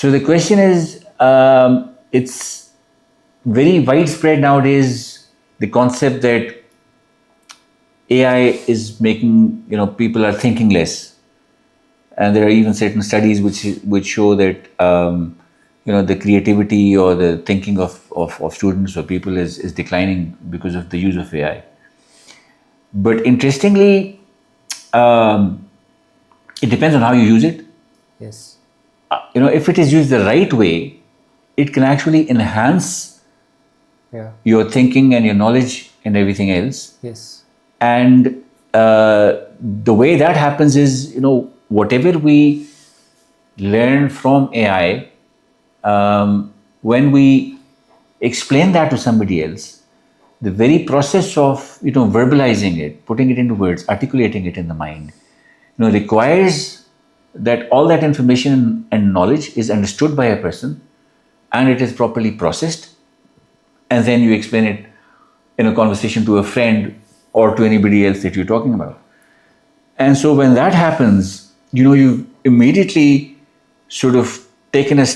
So the question is, it's very widespread nowadays, the concept that AI is making, people are thinking less. And there are even certain studies which show that, the creativity or the thinking of students or people is declining because of the use of AI. But interestingly, it depends on how you use it. Yes. If it is used the right way, it can actually enhance your thinking and your knowledge and everything else. Yes. And the way that happens is, whatever we learn from AI, when we explain that to somebody else, the very process of verbalizing it, putting it into words, articulating it in the mind, requires that all that information and knowledge is understood by a person, and it is properly processed, and then you explain it in a conversation to a friend or to anybody else that you're talking about. And so when that happens, you immediately sort of taken a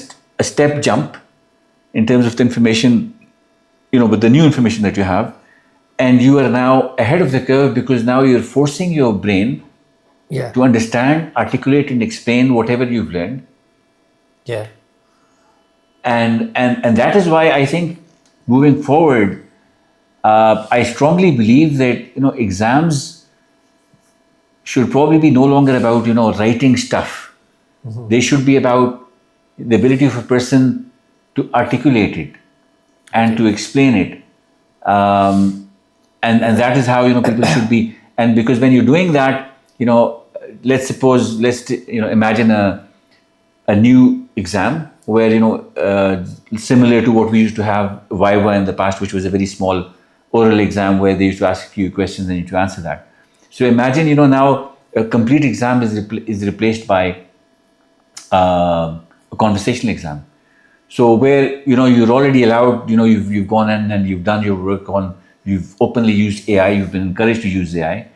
step jump in terms of the information, with the new information that you have, and you are now ahead of the curve because now you're forcing your brain to understand, articulate, and explain whatever you've learned. Yeah. And that is why I think moving forward, I strongly believe that exams should probably be no longer about writing stuff. Mm-hmm. They should be about the ability of a person to articulate it and to explain it, and that is how people should be. And because when you're doing that, let's imagine a new exam where similar to what we used to have viva in the past, which was a very small oral exam where they used to ask you questions and you to answer that. So imagine now a complete exam is replaced by a conversational exam. So where you're already allowed, you've gone in and you've done your work you've openly used AI, you've been encouraged to use AI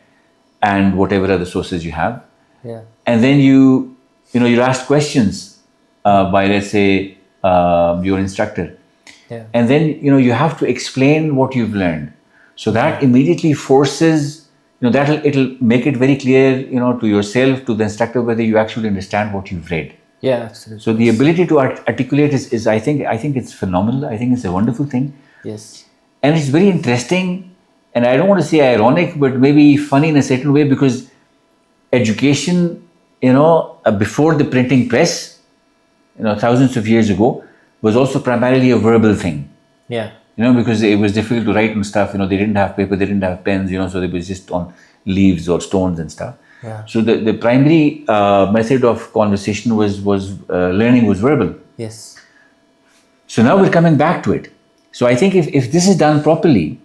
and whatever other sources you have. Yeah. And then you're asked questions by, let's say, your instructor. Yeah. And then you have to explain what you've learned. So that immediately forces, it'll make it very clear, to yourself, to the instructor, whether you actually understand what you've read. Yeah, absolutely. So the ability to articulate is I think it's phenomenal. I think it's a wonderful thing. Yes. And it's very interesting, and I don't want to say ironic, but maybe funny in a certain way, because education, before the printing press, thousands of years ago, was also primarily a verbal thing. Yeah. Because it was difficult to write and stuff. They didn't have paper, they didn't have pens, so they was just on leaves or stones and stuff. Yeah. So the primary method of conversation was learning was verbal. Yes. So now we're coming back to it. So I think if this is done properly,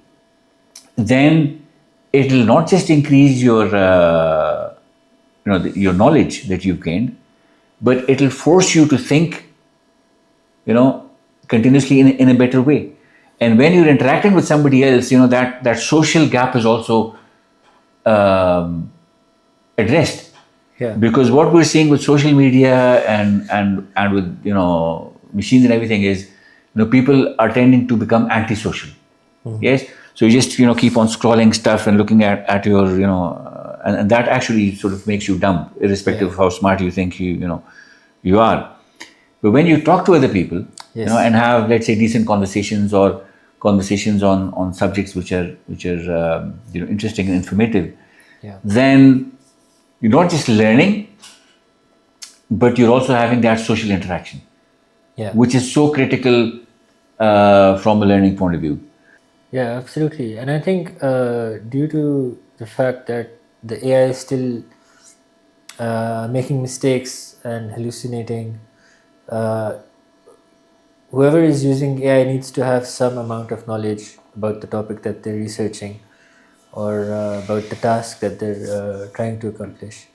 then it will not just increase your your knowledge that you've gained, but it will force you to think, continuously in a better way. And when you're interacting with somebody else, that social gap is also addressed. Yeah. Because what we're seeing with social media and with machines and everything is, people are tending to become antisocial. Mm-hmm. Yes. So you just keep on scrolling stuff and looking at your and that actually sort of makes you dumb, irrespective of how smart you think you are. But when you talk to other people, and have, let's say, decent conversations or conversations on subjects which are interesting and informative, then you're not just learning, but you're also having that social interaction, which is so critical from a learning point of view. Yeah, absolutely. And I think due to the fact that the AI is still making mistakes and hallucinating, whoever is using AI needs to have some amount of knowledge about the topic that they're researching or about the task that they're trying to accomplish.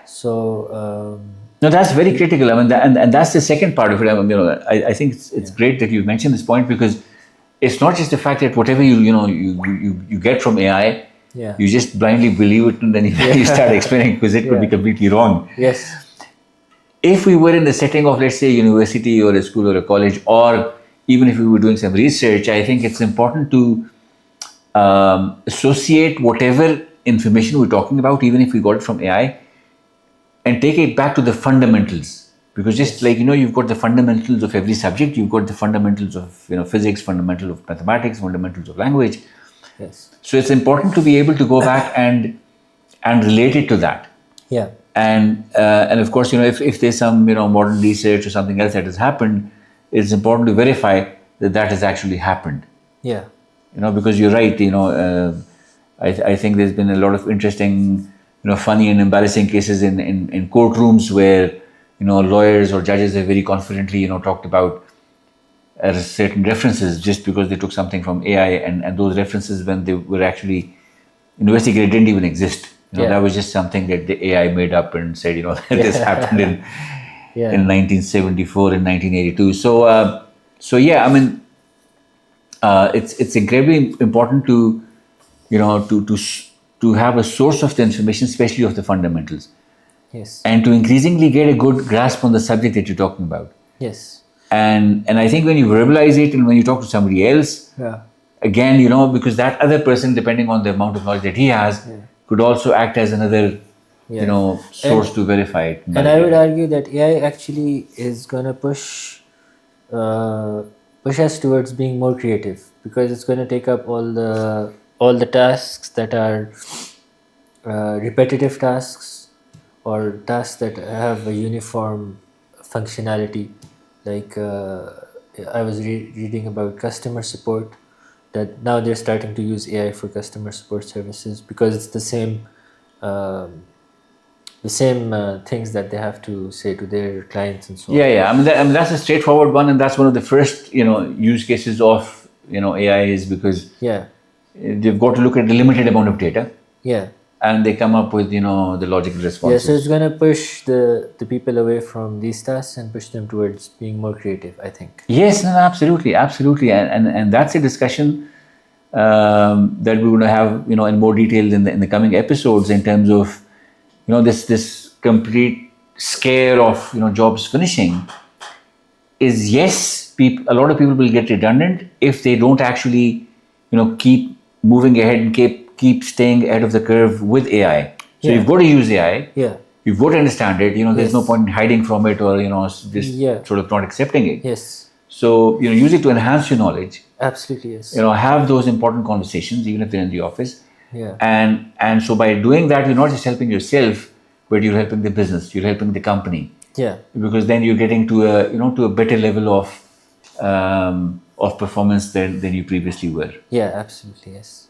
So no, that's very critical. I mean, and that's the second part of it. I think it's great that you mentioned this point, because it's not just the fact that whatever you get from AI, you just blindly believe it and then you start explaining, because it could be completely wrong. Yes. if we were in the setting of, let's say, a university or a school or a college, or even if we were doing some research, I think it's important to associate whatever information we're talking about, even if we got it from AI, and take it back to the fundamentals. Because just like, you've got the fundamentals of every subject, you've got the fundamentals of, physics, fundamental of mathematics, fundamentals of language. Yes. So it's important to be able to go back and relate it to that. Yeah. And of course, if there's some, modern research or something else that has happened, it's important to verify that that has actually happened. Yeah. Because you're right, I think there's been a lot of interesting, funny and embarrassing cases in courtrooms where, lawyers or judges have very confidently, talked about certain references just because they took something from AI, and those references, when they were actually investigated, didn't even exist. That was just something that the AI made up and said, that this happened in 1974 and 1982. So yeah, I mean, it's incredibly important to, to have a source of the information, especially of the fundamentals. Yes. And to increasingly get a good grasp on the subject that you're talking about. Yes. And I think when you verbalize it and when you talk to somebody else, again, because that other person, depending on the amount of knowledge that he has, could also act as another, source to verify it. And I would argue that AI actually is going to push us towards being more creative, because it's going to take up all the tasks that are repetitive tasks, or tasks that have a uniform functionality. Like I was reading about customer support, that now they're starting to use AI for customer support services, because it's the same things that they have to say to their clients and so on. Yeah. I mean, that's a straightforward one, and that's one of the first, use cases of, AI, is because they've got to look at the limited amount of data. Yeah. And they come up with, the logical responses. Yeah, so it's going to push the people away from these tasks and push them towards being more creative, I think. Yes, no, absolutely. And that's a discussion that we're going to have, in more detail in the coming episodes, in terms of, this complete scare of, jobs finishing is, yes, a lot of people will get redundant if they don't actually, keep moving ahead and keep staying ahead of the curve with AI. So you've got to use AI. Yeah. You've got to understand it. There's no point in hiding from it, or, just sort of not accepting it. Yes. So, use it to enhance your knowledge. Absolutely, yes. Have those important conversations, even if they're in the office. Yeah. And so by doing that, you're not just helping yourself, but you're helping the business, you're helping the company. Yeah. Because then you're getting to a better level of performance than you previously were. Yeah, absolutely, yes.